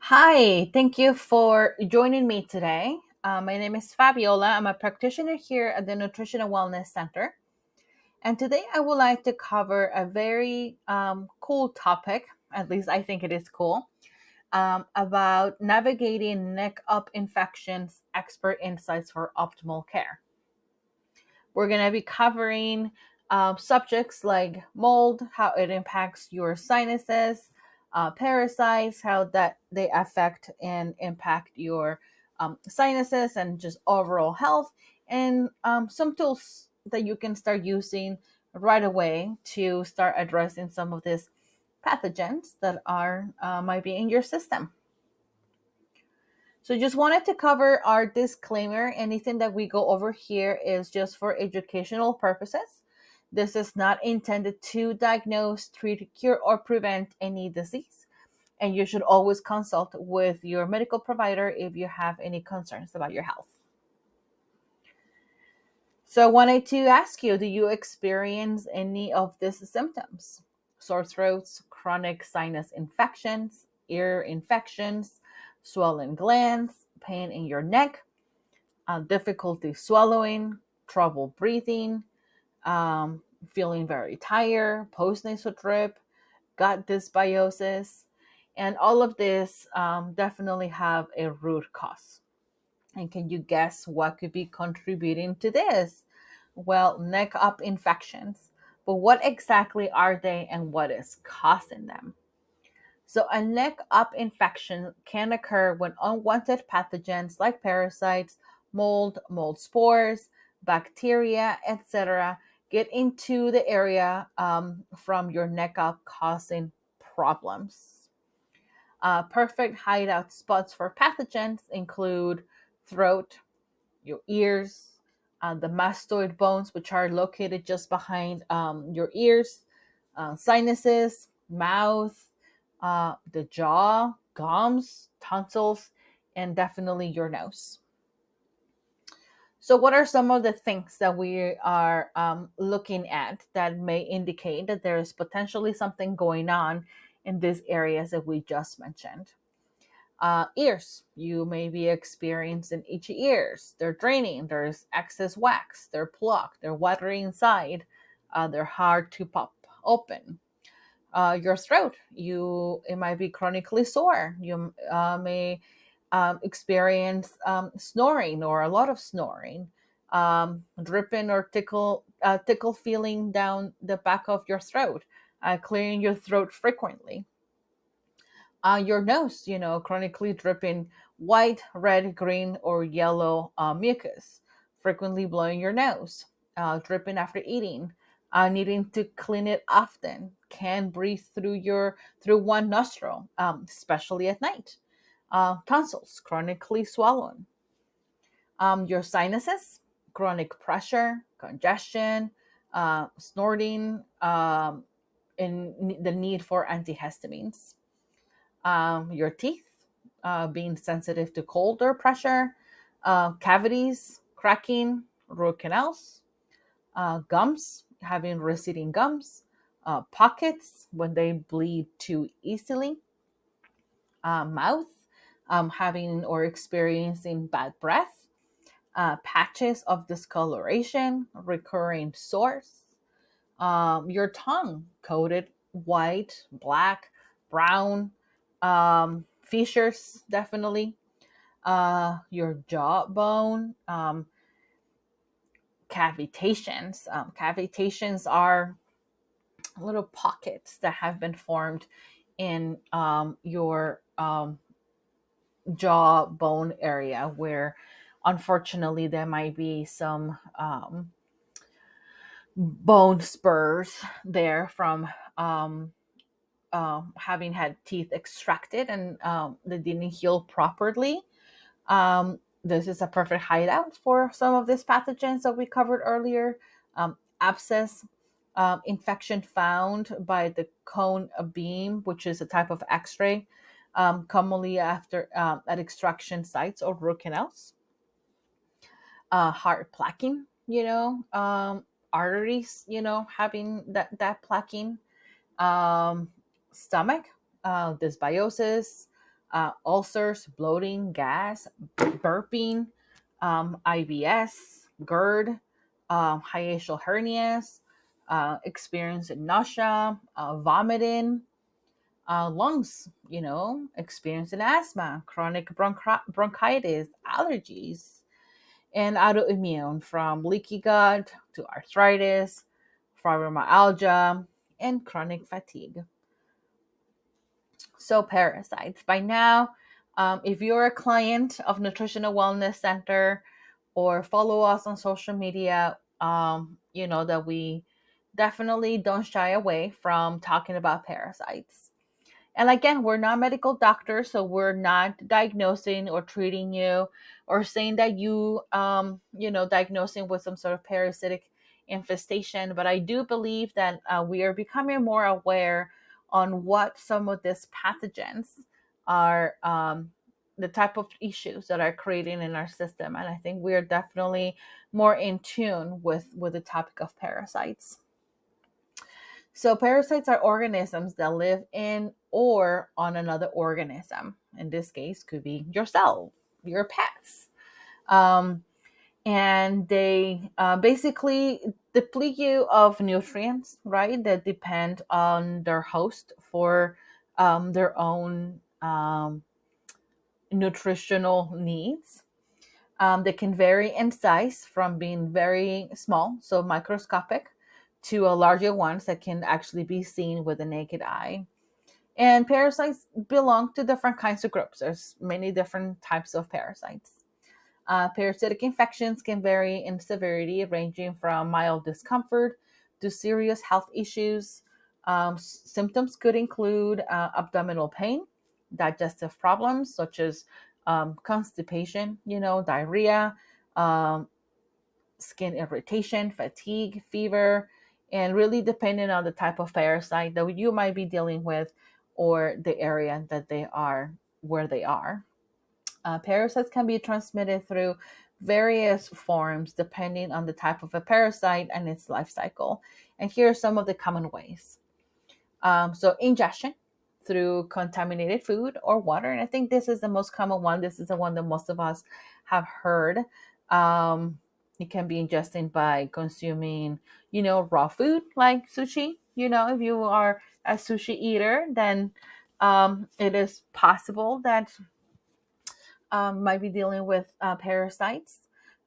Hi, thank you for joining me today. My name is Fabiola. I'm a practitioner here at the Nutrition and Wellness Center. And today I would like to cover a very cool topic, at least I think it is cool, about navigating neck up infections, expert insights for optimal care. We're going to be covering subjects like mold, how it impacts your sinuses, parasites, how that they affect and impact your sinuses and just overall health, and some tools that you can start using right away to start addressing some of these pathogens that are might be in your system. So just wanted to cover our disclaimer. Anything that we go over here is just for educational purposes. This is not intended to diagnose, treat, cure, or prevent any disease. And you should always consult with your medical provider if you have any concerns about your health. So I wanted to ask you, do you experience any of these symptoms? Sore throats, chronic sinus infections, ear infections, swollen glands, pain in your neck, difficulty swallowing, trouble breathing, feeling very tired, postnasal drip, gut dysbiosis, and all of this definitely have a root cause. And can you guess what could be contributing to this? Well, neck up infections. But what exactly are they and what is causing them? So, a neck up infection can occur when unwanted pathogens like parasites, mold spores, bacteria, etc., get into the area from your neck up, causing problems. Perfect hideout spots for pathogens include throat, your ears, the mastoid bones, which are located just behind your ears, sinuses, mouth, the jaw, gums, tonsils, and definitely your nose. So, what are some of the things that we are looking at that may indicate that there is potentially something going on in these areas that we just mentioned? Ears, you may be experiencing itchy ears. They're draining, there's excess wax, they're plucked, they're watery inside, they're hard to pop open. Your throat, it might be chronically sore. You may experience snoring or a lot of snoring, dripping or tickle feeling down the back of your throat, clearing your throat frequently. Your nose, chronically dripping white, red, green, or yellow mucus, frequently blowing your nose, dripping after eating, needing to clean it often, can breathe through one nostril, especially at night. Tonsils, chronically swollen. Your sinuses, chronic pressure, congestion, snorting, and the need for antihistamines. Your teeth, being sensitive to cold or pressure, cavities, cracking, root canals, gums, having receding gums, pockets when they bleed too easily, mouth, having or experiencing bad breath, patches of discoloration, recurring sores, your tongue coated white, black, brown, fissures definitely, your jawbone, cavitations. Cavitations are little pockets that have been formed in your jawbone area where unfortunately there might be some bone spurs there from having had teeth extracted and they didn't heal properly. This is a perfect hideout for some of these pathogens that we covered earlier. Abscess, infection found by the cone beam, which is a type of X-ray, commonly after at extraction sites or root canals. Heart plaquing, arteries, having that plaquing, stomach, dysbiosis, ulcers, bloating, gas, burping, IBS, GERD, hiatal hernias, experiencing nausea, vomiting, lungs, experiencing asthma, chronic bronchitis, allergies, and autoimmune from leaky gut to arthritis, fibromyalgia, and chronic fatigue. So, parasites. By now, if you're a client of Nutritional Wellness Center or follow us on social media, you know that we definitely don't shy away from talking about parasites. And again, we're not medical doctors, so we're not diagnosing or treating you or saying that diagnosing with some sort of parasitic infestation. But I do believe that we are becoming more aware on what some of these pathogens are, the type of issues that are creating in our system. And I think we are definitely more in tune with the topic of parasites. So parasites are organisms that live in or on another organism. In this case, could be yourself, your pets. Um, and they basically deplete you of nutrients, right? That depend on their host for their own nutritional needs. They can vary in size from being very small, so microscopic, to a larger ones that can actually be seen with the naked eye. And parasites belong to different kinds of groups. There's many different types of parasites. Parasitic infections can vary in severity, ranging from mild discomfort to serious health issues. Symptoms could include abdominal pain, digestive problems such as constipation, diarrhea, um, skin irritation, fatigue, fever, and really depending on the type of parasite that you might be dealing with or the area that they are, where they are. Parasites can be transmitted through various forms depending on the type of a parasite and its life cycle. And here are some of the common ways. So, ingestion through contaminated food or water. And I think this is the most common one. This is the one that most of us have heard. It can be ingested by consuming, raw food like sushi. If you are a sushi eater, then it is possible that might be dealing with parasites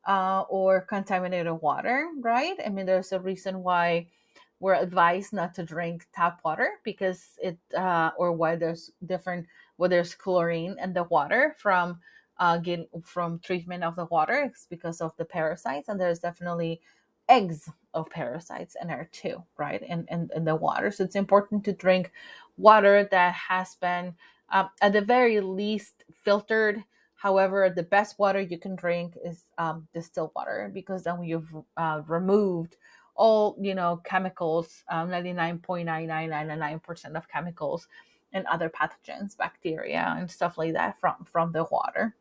or contaminated water, right? I mean, there's a reason why we're advised not to drink tap water because or why there's chlorine in the water from getting from treatment of the water. It's because of the parasites, and there's definitely eggs of parasites in there too, right? In the water. So it's important to drink water that has been at the very least filtered. However, the best water you can drink is distilled water, because then you've removed all chemicals, 99.9999% of chemicals and other pathogens, bacteria and stuff like that from the water.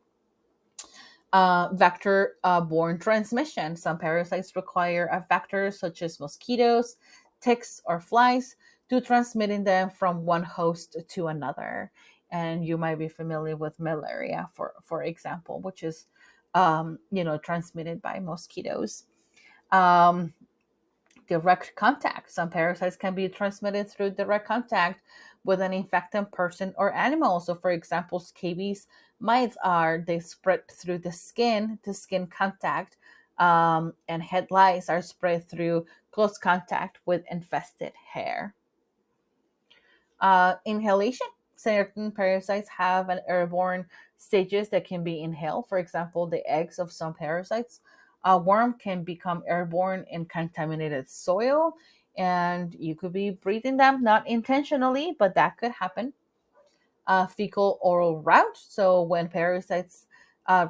Vector borne transmission. Some parasites require a vector such as mosquitoes, ticks, or flies to transmitting them from one host to another. And you might be familiar with malaria, for example, which is transmitted by mosquitoes. Um, Direct contact. Some parasites can be transmitted through direct contact with an infected person or animal. So, for example, scabies mites they spread through the skin to skin contact, and head lice are spread through close contact with infested hair. Inhalation. Certain parasites have an airborne stages that can be inhaled. For example, the eggs of some parasites. A worm can become airborne in contaminated soil, and you could be breathing them, not intentionally, but that could happen. Fecal oral route. So when parasites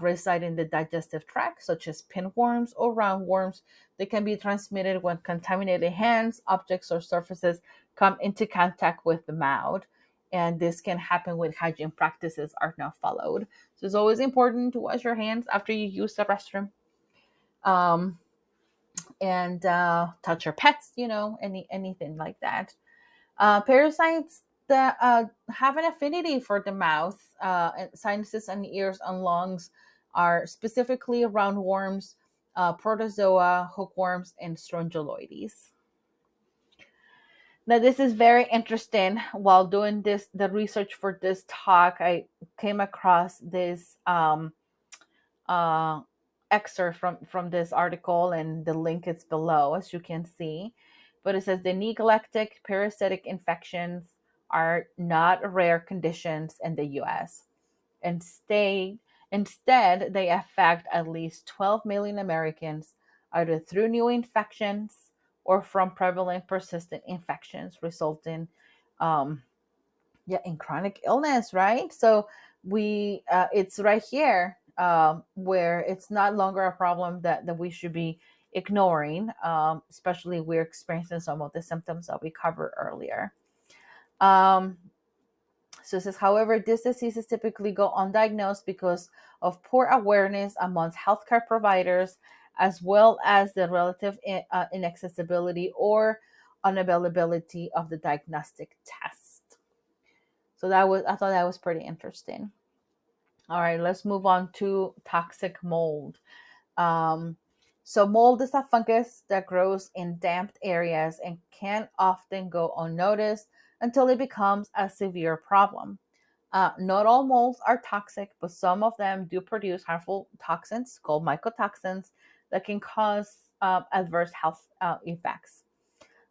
reside in the digestive tract, such as pinworms or roundworms, they can be transmitted when contaminated hands, objects, or surfaces come into contact with the mouth. And this can happen when hygiene practices are not followed. So it's always important to wash your hands after you use the restroom. Um, and touch your pets, anything like that. Parasites have an affinity for the mouth, and sinuses and ears and lungs are specifically roundworms, protozoa, hookworms, and strongyloides. Now, this is very interesting. While doing the research for this talk, I came across this uh, excerpt from this article, and the link is below, as you can see. But it says the neglected parasitic infections are not rare conditions in the U.S. Instead, instead, they affect at least 12 million Americans, either through new infections or from prevalent persistent infections resulting um, yeah, in chronic illness, right? So it's right here, where it's not longer a problem that we should be ignoring, especially we're experiencing some of the symptoms that we covered earlier. Um, so it says, however, these diseases typically go undiagnosed because of poor awareness amongst healthcare providers, as well as the relative inaccessibility or unavailability of the diagnostic test. So I thought that was pretty interesting. All right, let's move on to toxic mold. Um, so mold is a fungus that grows in damp areas and can often go unnoticed until it becomes a severe problem. Not all molds are toxic, but some of them do produce harmful toxins called mycotoxins that can cause adverse health effects.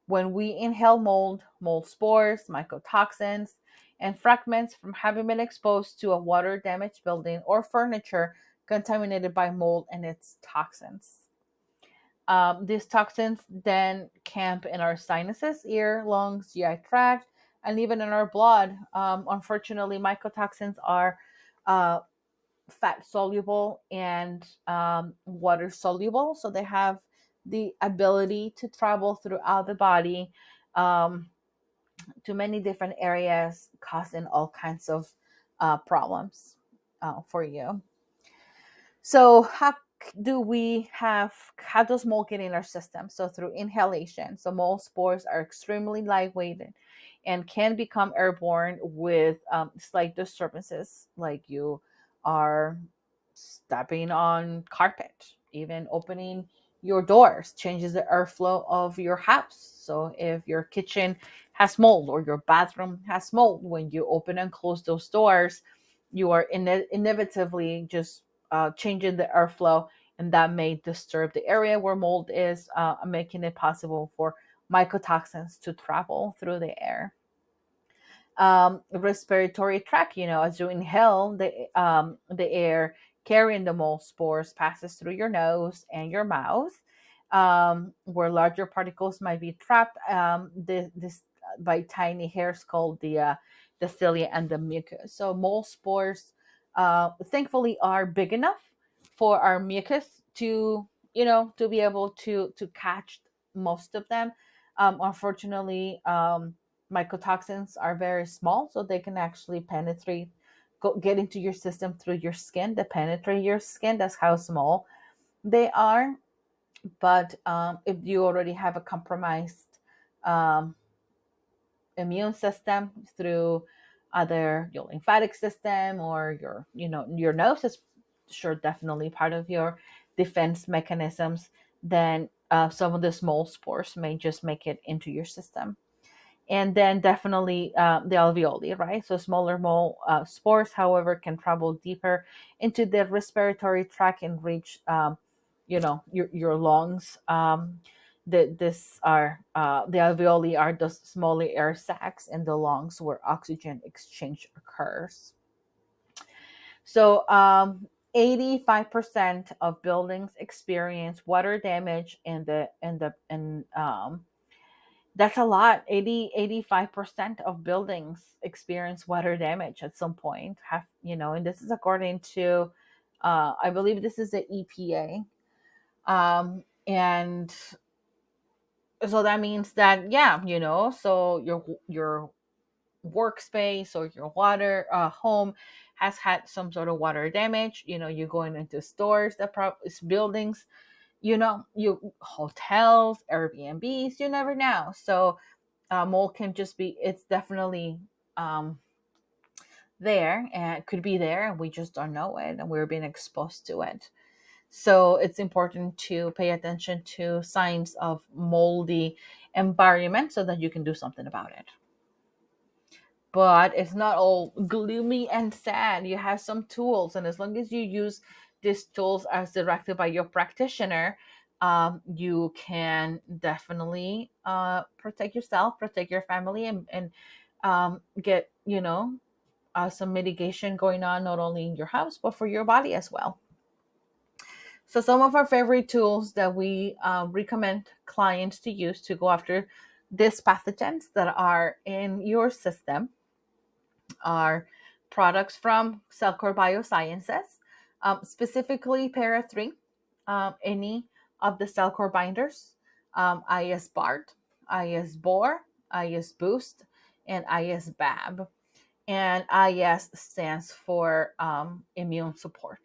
When we inhale mold spores, mycotoxins, and fragments from having been exposed to a water damaged building or furniture contaminated by mold and its toxins. These toxins then camp in our sinuses, ear, lungs, GI tract, and even in our blood. Unfortunately, mycotoxins are uh, fat soluble and water soluble, so they have the ability to travel throughout the body, um, to many different areas, causing all kinds of problems for you. So how does mold get in our system? So through inhalation. So mold spores are extremely lightweight and can become airborne with slight disturbances, like you are stepping on carpet. Even opening your doors changes the airflow of your house. So if your kitchen has mold or your bathroom has mold, when you open and close those doors, you are inevitably just changing the airflow, and that may disturb the area where mold is, making it possible for mycotoxins to travel through the air. Respiratory tract, as you inhale the air carrying the mold spores passes through your nose and your mouth, where larger particles might be trapped, this by tiny hairs called the cilia and the mucus. So mold spores, thankfully, are big enough for our mucus to be able to catch most of them. Unfortunately, mycotoxins are very small, so they can actually get into your system through your skin, they penetrate your skin. That's how small they are. But if you already have a compromised um, immune system through either your lymphatic system or your nose is sure definitely part of your defense mechanisms, then some of the small spores may just make it into your system. And then definitely the alveoli, right? So smaller mole spores, however, can travel deeper into the respiratory tract and reach, your lungs. The alveoli are the smaller air sacs in the lungs where oxygen exchange occurs. So 85% of buildings experience water damage and that's a lot. 85% of buildings experience water damage at some point. And this is according to, I believe this is the EPA. And so that means that, yeah, so your workspace or your water home has had some sort of water damage. You're going into stores buildings, you hotels, Airbnbs, you never know. So mold can just be, it's definitely there, and it could be there and we just don't know it and we're being exposed to it. So it's important to pay attention to signs of moldy environment so that you can do something about it. But it's not all gloomy and sad. You have some tools, and as long as you use these tools as directed by your practitioner, you can definitely protect yourself, protect your family, and get some mitigation going on not only in your house but for your body as well. So some of our favorite tools that we recommend clients to use to go after these pathogens that are in your system are products from Cellcore Biosciences, specifically Para 3, any of the Cellcore binders, IS BART, IS BOR, IS Boost, and IS BAB. And IS stands for immune support.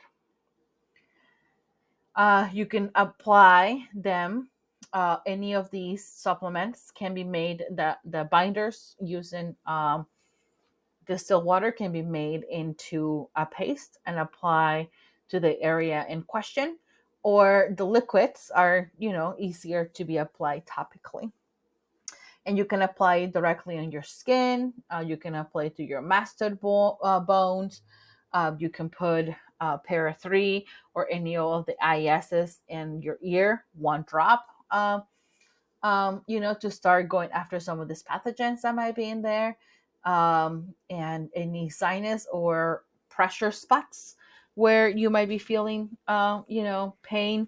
You can apply them. Any of these supplements can be made, the binders using distilled water can be made into a paste and apply to the area in question, or the liquids are easier to be applied topically, and you can apply it directly on your skin. You can apply it to your bones. You can put Para 3 or any of the ISs in your ear, one drop, to start going after some of these pathogens that might be in there, and any sinus or pressure spots where you might be feeling, pain.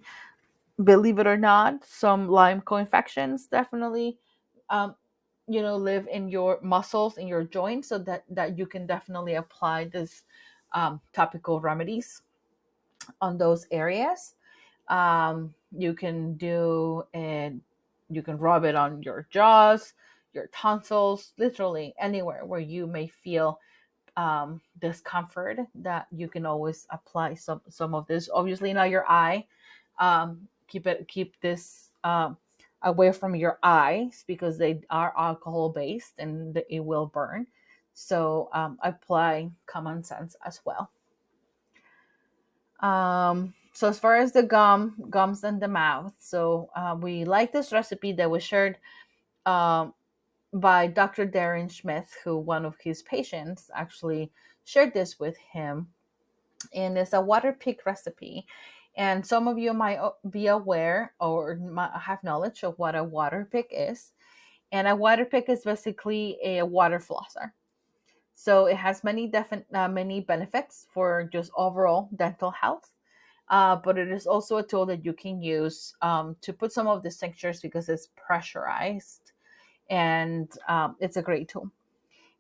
Believe it or not, some Lyme co-infections definitely, um, live in your muscles, in your joints, so that you can definitely apply this topical remedies on those areas. You can do it, you can rub it on your jaws, your tonsils, literally anywhere where you may feel discomfort, that you can always apply some of this. Obviously not your eye. Keep this away from your eyes because they are alcohol based and it will burn. So apply common sense as well. So as far as the gums and the mouth, so we like this recipe that was shared um, by Dr. Darren Smith, who one of his patients actually shared this with him, and it's a water pick recipe. And some of you might be aware or might have knowledge of what a water pick is. And a water pick is basically a water flosser. So it has many benefits for just overall dental health. But it is also a tool that you can use to put some of the tinctures because it's pressurized, and it's a great tool.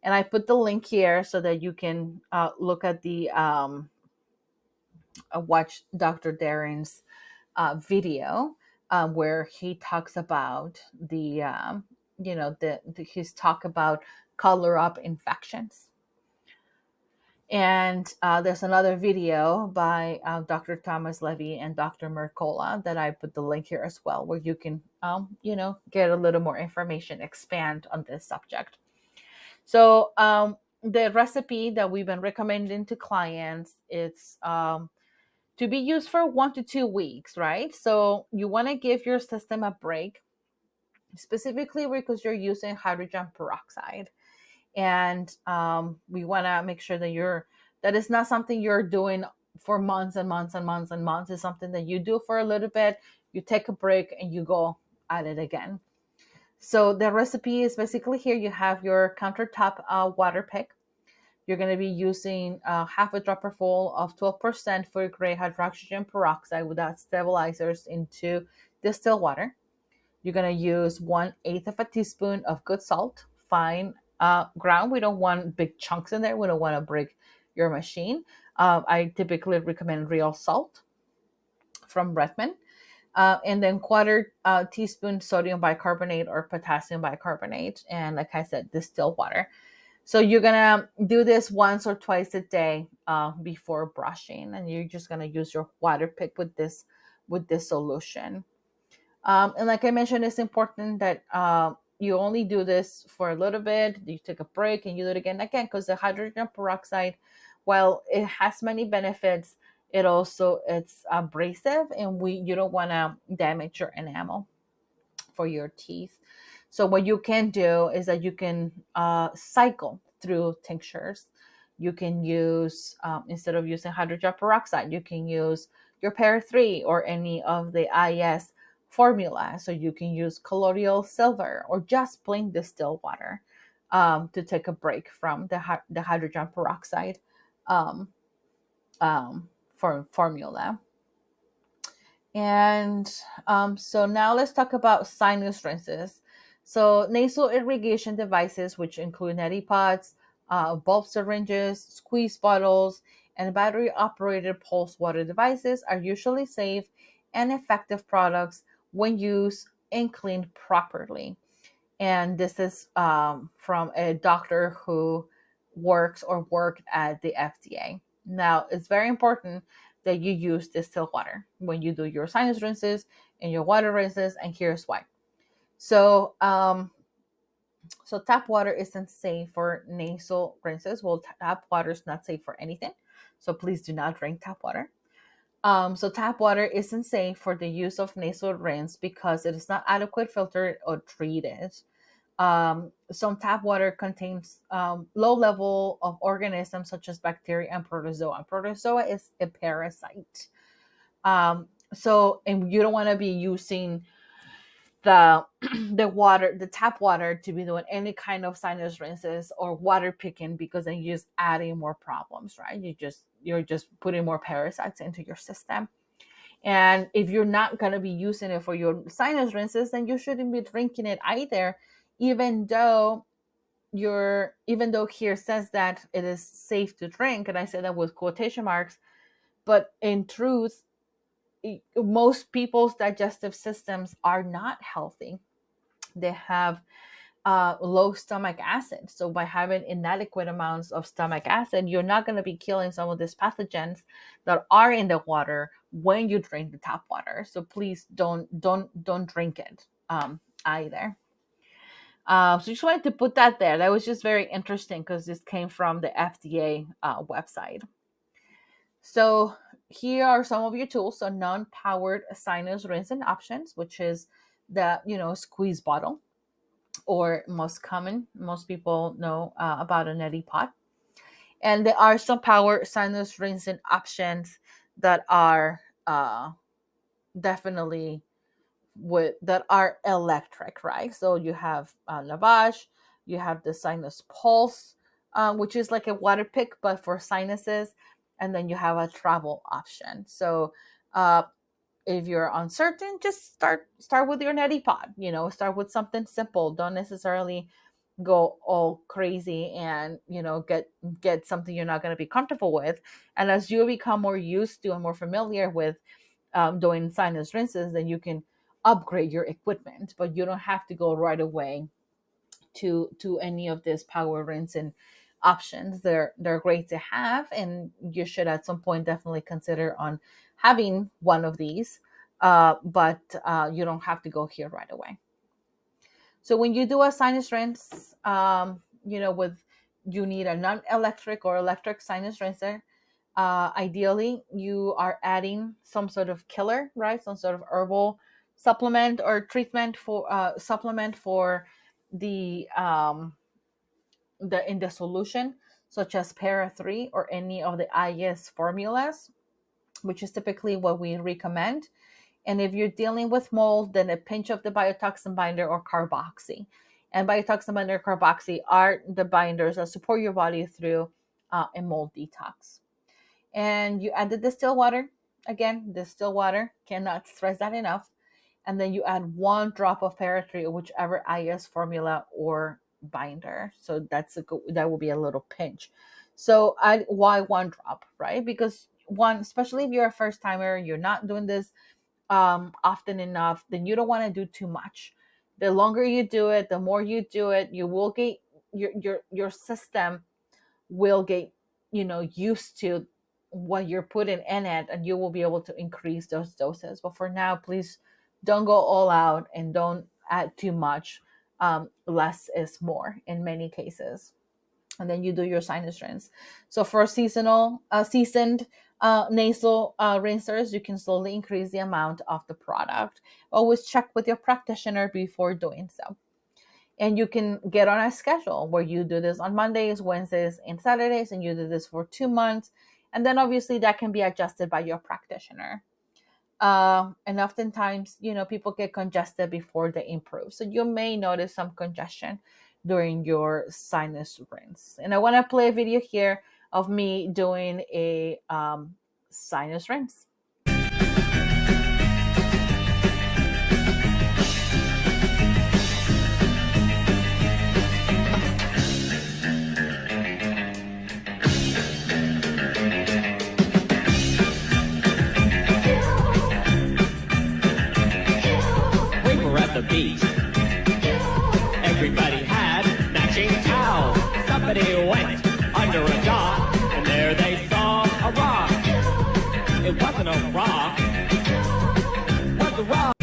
And I put the link here so that you can look at the watch Dr. Darren's video, where he talks about his talk about color up infections. And there's another video by Dr. Thomas Levy and Dr. Mercola that I put the link here as well, where you can, get a little more information, expand on this subject. So the recipe that we've been recommending to clients, it's to be used for 1 to 2 weeks, right? So you want to give your system a break, specifically because you're using hydrogen peroxide, and we want to make sure that it's not something you're doing for months and months and months and months. It's something that you do for a little bit, you take a break, and you go at it again. So the recipe is basically here. You have your countertop water pick. You're going to be using half a dropper full of 12% food grade hydrogen peroxide without stabilizers into distilled water. You're going to use 1/8 of a teaspoon of good salt, fine ground. We don't want big chunks in there. We don't want to break your machine. I typically recommend real salt from Redmond. And then quarter teaspoon sodium bicarbonate or potassium bicarbonate. And like I said, distilled water. So you're gonna do this once or twice a day before brushing, and you're just gonna use your water pick with this solution. And like I mentioned, it's important that you only do this for a little bit, you take a break and you do it again, because the hydrogen peroxide, while it has many benefits, it's abrasive, and we you don't want to damage your enamel for your teeth. So what you can do is that you can cycle through tinctures. You can use, instead of using hydrogen peroxide, you can use your Para 3 or any of the IS formula. So you can use colloidal silver or just plain distilled water to take a break from the hydrogen peroxide um, formula. And so now let's talk about sinus rinses. So nasal irrigation devices, which include neti pots, bulb syringes, squeeze bottles, and battery-operated pulse water devices, are usually safe and effective products when used and cleaned properly. And this is from a doctor who works or worked at the FDA. Now, it's very important that you use distilled water when you do your sinus rinses and your water rinses, and here's why. So, so tap water isn't safe for nasal rinses. Well, tap water is not safe for anything. So please do not drink tap water. So tap water isn't safe for the use of nasal rinse because it is not adequate filtered or treated. Some tap water contains low level of organisms such as bacteria and protozoa. Protozoa is a parasite. And you don't want to be using the the tap water to be doing any kind of sinus rinses or water picking, because then you're just adding more problems, right? You're just putting more parasites into your system. And if you're not going to be using it for your sinus rinses, then you shouldn't be drinking it either, even though here says that it is safe to drink, and I say that with quotation marks, but in truth, most people's digestive systems are not healthy. They have low stomach acid. So by having inadequate amounts of stomach acid, you're not going to be killing some of these pathogens that are in the water when you drink the tap water. So please don't drink it either. So just wanted to put that there. That was just very interesting because this came from the FDA website. So here are some of your tools. So non-powered sinus rinsing options, which is the squeeze bottle, or most people know about a neti pot. And there are some power sinus rinsing options that are definitely that are electric, right? So you have lavage, you have the sinus pulse, which is like a water pick but for sinuses, and then you have a travel option. So uh, if you're uncertain, just start with your neti pot. Start with something simple. Don't necessarily go all crazy and get something you're not going to be comfortable with. And as you become more used to and more familiar with doing sinus rinses, then you can upgrade your equipment, but you don't have to go right away to any of these power rinsing options. They're great to have, and you should at some point definitely consider on having one of these, but you don't have to go here right away. So when you do a sinus rinse, with you need a non-electric or electric sinus rinser. Ideally, you are adding some sort of killer, right? Some sort of herbal supplement or treatment for supplement for the in the solution, such as Para 3 or any of the IS formulas, which is typically what we recommend. And if you're dealing with mold, then a pinch of the biotoxin binder or carboxy. And biotoxin binder or carboxy are the binders that support your body through a mold detox. And you add the distilled water. Again, distilled water, cannot stress that enough. And then you add 1 drop of Para 3 or whichever IS formula or binder. So that will be a little pinch. So why 1 drop, right? Because especially if you're a first timer, you're not doing this often enough, then you don't want to do too much. The longer you do it, the more you do it, you will get your system will get used to what you're putting in it, and you will be able to increase those doses. But for now, please don't go all out and don't add too much. less is more in many cases. And then you do your sinus rinse. So for seasoned nasal rinsers, you can slowly increase the amount of the product. Always check with your practitioner before doing so. And you can get on a schedule where you do this on Mondays, Wednesdays, and Saturdays, and you do this for 2 months. And then obviously that can be adjusted by your practitioner. And oftentimes, people get congested before they improve. So you may notice some congestion during your sinus rinse. And I want to play a video here of me doing a sinus rinse. We were at the beach. Everybody had matching towels. Somebody went under a dock, and there they saw a rock. It wasn't a rock. Was a rock.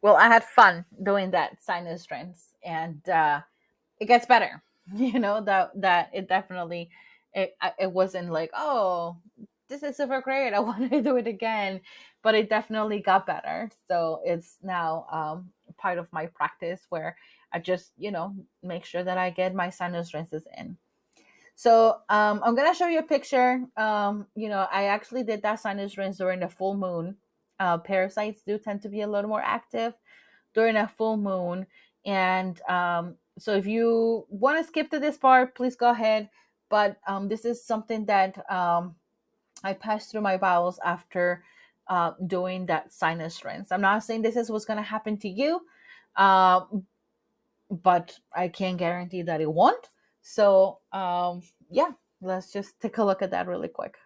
Well, I had fun doing that sinus rinse, and it gets better. That it definitely it wasn't like, oh, this is super great, I want to do it again, but it definitely got better. So it's now part of my practice where I just make sure that I get my sinus rinses in. So I'm gonna show you a picture. I actually did that sinus rinse during the full moon. Parasites do tend to be a little more active during a full moon. And so if you want to skip to this part, please go ahead. But this is something that I passed through my bowels after doing that sinus rinse. I'm not saying this is what's going to happen to you, uh, but I can't guarantee that it won't. So, yeah, let's just take a look at that really quick.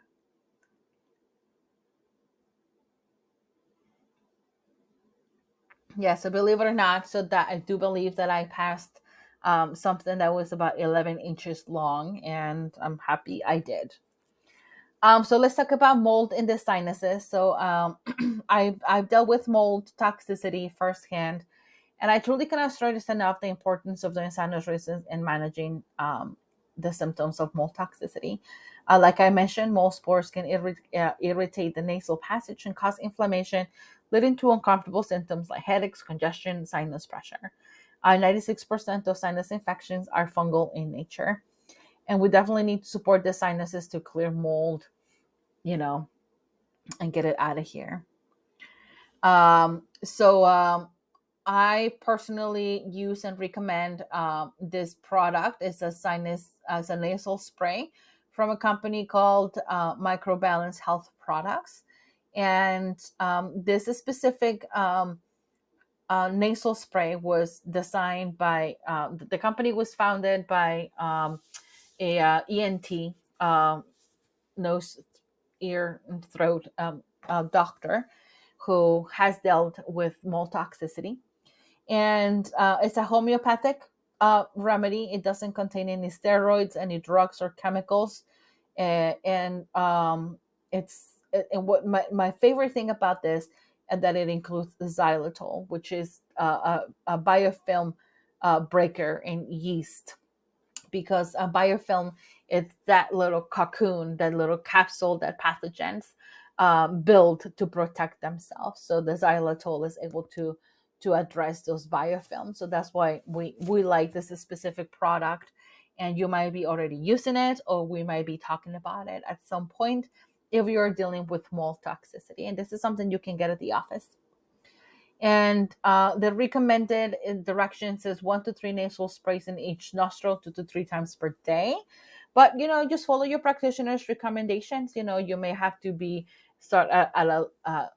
Yeah, so believe it or not, so that I do believe that I passed something that was about 11 inches long, and I'm happy I did. So let's talk about mold in the sinuses. So I've dealt with mold toxicity firsthand, and I truly cannot stress enough the importance of doing sinus rinses in managing the symptoms of mold toxicity. Like I mentioned, mold spores can irritate the nasal passage and cause inflammation, leading to uncomfortable symptoms like headaches, congestion, sinus pressure. 96% of sinus infections are fungal in nature, and we definitely need to support the sinuses to clear mold, you know, and get it out of here. So I personally use and recommend this product. It's a sinus as a nasal spray from a company called Microbalance Health Products, and this specific nasal spray was designed by the company was founded by a ENT, nose, ear, and throat doctor who has dealt with mold toxicity. And it's a homeopathic remedy. It doesn't contain any steroids, any drugs, or chemicals. And and what my favorite thing about this is that it includes xylitol, which is a biofilm breaker in yeast, because a biofilm, it's that little cocoon, that little capsule that pathogens build to protect themselves. So the xylitol is able to address those biofilms. So that's why we like this specific product, and you might be already using it, or we might be talking about it at some point if you're dealing with mold toxicity. And this is something you can get at the office. And the recommended directions is 1 to 3 nasal sprays in each nostril, 2 to 3 times per day. But just follow your practitioner's recommendations. You may have to be start at a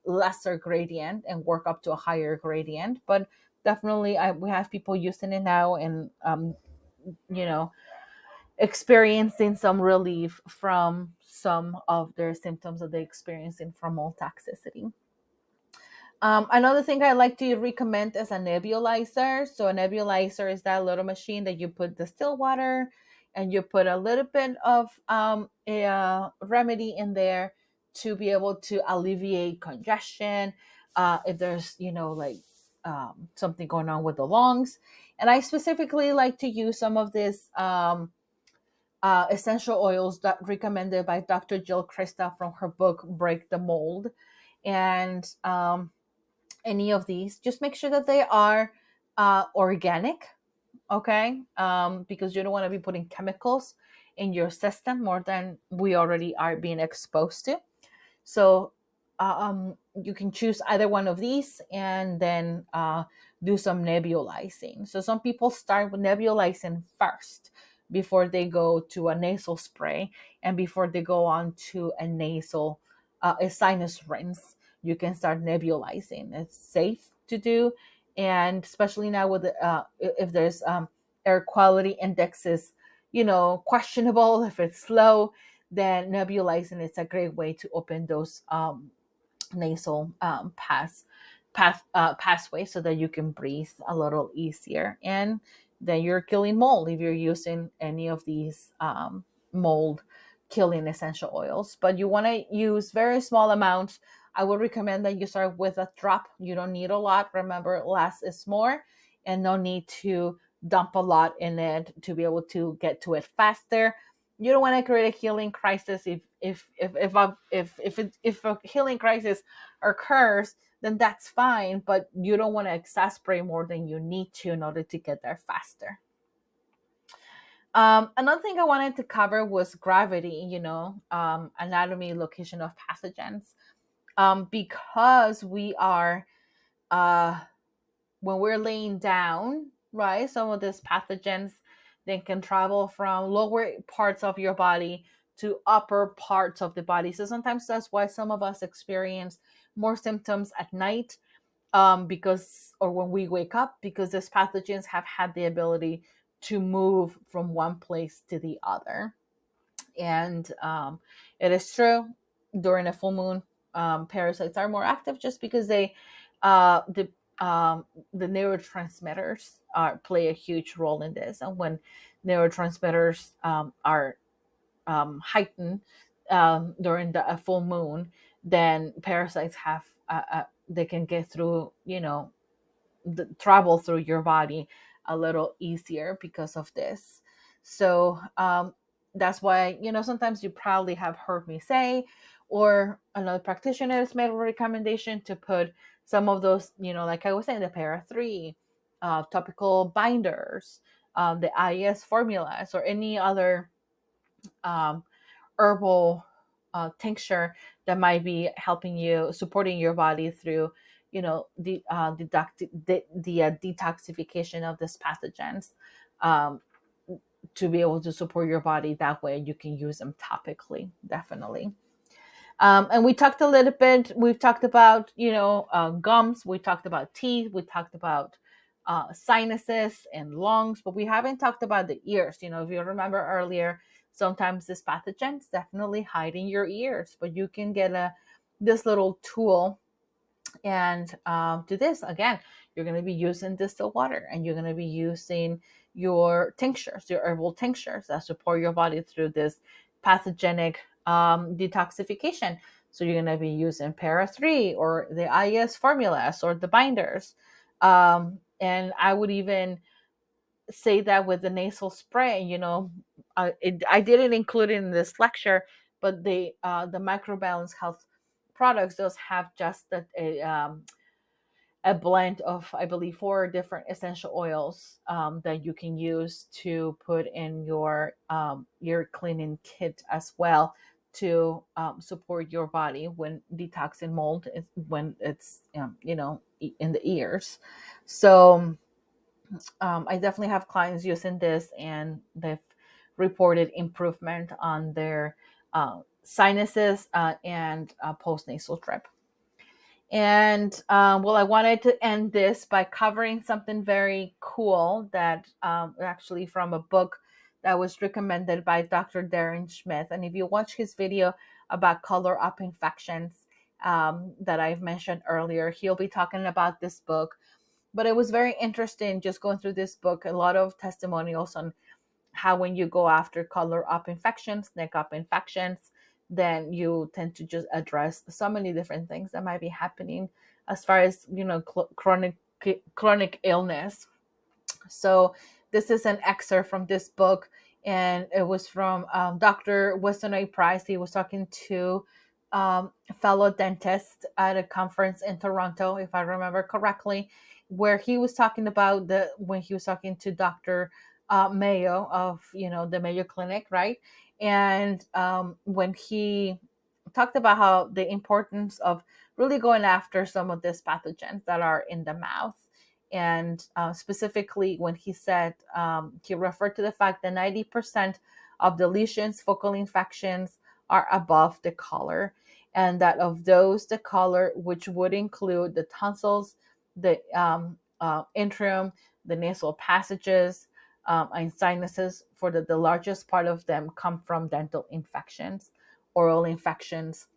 lesser gradient and work up to a higher gradient. But definitely, we have people using it now, and you know, experiencing some relief from some of their symptoms that they're experiencing from mold toxicity. Another thing I like to recommend is a nebulizer. So a nebulizer is that little machine that you put distilled water and you put a little bit of a remedy in there to be able to alleviate congestion. If there's, like something going on with the lungs. And I specifically like to use some of this essential oils that recommended by Dr. Jill Krista from her book Break the Mold. And any of these, just make sure that they are organic, okay? Because you don't want to be putting chemicals in your system more than we already are being exposed to. So you can choose either one of these and then do some nebulizing. So some people start with nebulizing first before they go to a nasal spray and before they go on to a sinus rinse. You can start nebulizing. It's safe to do, and especially now with if there's air quality indexes, questionable, if it's slow, then nebulizing is a great way to open those nasal pathway so that you can breathe a little easier. And then you're killing mold if you're using any of these mold killing essential oils. But you want to use very small amounts. I would recommend that you start with a drop. You don't need a lot. Remember, less is more, and no need to dump a lot in it to be able to get to it faster. You don't want to create a healing crisis. If a healing crisis occurs, then that's fine, but you don't want to exasperate more than you need to in order to get there faster. Another thing I wanted to cover was gravity, anatomy, location of pathogens. Because we are, when we're laying down, right, some of these pathogens then can travel from lower parts of your body to upper parts of the body. So sometimes that's why some of us experience more symptoms at night, or when we wake up, because these pathogens have had the ability to move from one place to the other. And it is true, during a full moon, parasites are more active just because the neurotransmitters play a huge role in this. And when neurotransmitters are heightened during a full moon, then parasites they can get through, travel through your body a little easier because of this. So that's why, sometimes you probably have heard me say, or another practitioner has made a recommendation to put some of those, like I was saying, the para 3 topical binders, the IES formulas, or any other herbal tincture that might be helping you, supporting your body through, the detoxification of these pathogens, to be able to support your body that way. You can use them topically, definitely. And we've talked about, gums, we talked about teeth, we talked about sinuses and lungs, but we haven't talked about the ears. If you remember earlier, sometimes these pathogens definitely hide in your ears, but you can get this little tool and do this. Again, you're going to be using distilled water, and you're going to be using your tinctures, your herbal tinctures that support your body through this pathogenic detoxification. So you're going to be using para 3 or the IES formulas or the binders. And I would even say that with the nasal spray, I didn't include it in this lecture, but the Microbalance Health products does have just a blend of, I believe, 4 different essential oils that you can use to put in your cleaning kit as well, to support your body when detoxing mold when it's in the ears. So I definitely have clients using this, and they've reported improvement on their sinuses and post-nasal drip. And I wanted to end this by covering something very cool that actually from a book that was recommended by Dr. Darren Smith. And if you watch his video about color up infections that I've mentioned earlier, he'll be talking about this book. But it was very interesting just going through this book, a lot of testimonials on how when you go after color up infections, neck up infections, then you tend to just address so many different things that might be happening as far as, chronic chronic illness. So this is an excerpt from this book, and it was from Dr. Winston A. Price. He was talking to a fellow dentist at a conference in Toronto, if I remember correctly, where he was talking about the when he was talking to Dr. Mayo of the Mayo Clinic, right? And when he talked about how the importance of really going after some of these pathogens that are in the mouth, and specifically when he said he referred to the fact that 90% of the lesions, focal infections, are above the collar, and that of those, the collar, which would include the tonsils, the intrium, the nasal passages, and sinuses, for the largest part of them come from dental infections, oral infections,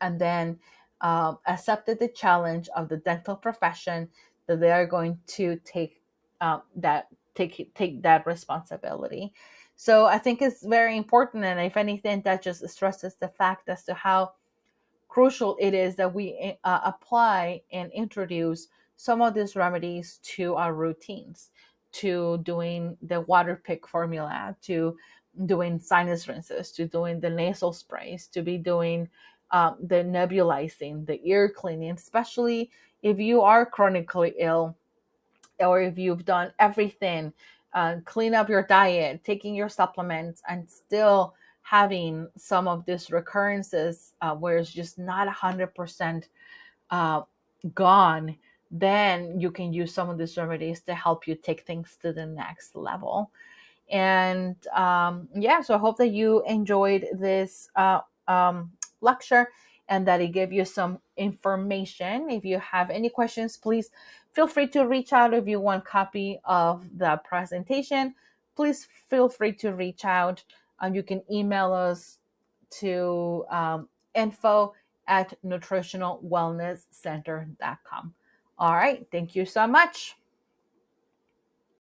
and then accepted the challenge of the dental profession that they are going to that take that responsibility. So I think it's very important, and if anything, that just stresses the fact as to how crucial it is that we apply and introduce some of these remedies to our routines, to doing the water pick formula, to doing sinus rinses, to doing the nasal sprays, to be doing the nebulizing, the ear cleaning, especially if you are chronically ill, or if you've done everything, clean up your diet, taking your supplements, and still having some of these recurrences where it's just not 100% uh, gone, then you can use some of these remedies to help you take things to the next level. And yeah, so I hope that you enjoyed this lecture, and that it gave you some information. If you have any questions, please feel free to reach out. If you want a copy of the presentation, please feel free to reach out. You can email us to info at nutritionalwellnesscenter.com. All right. Thank you so much.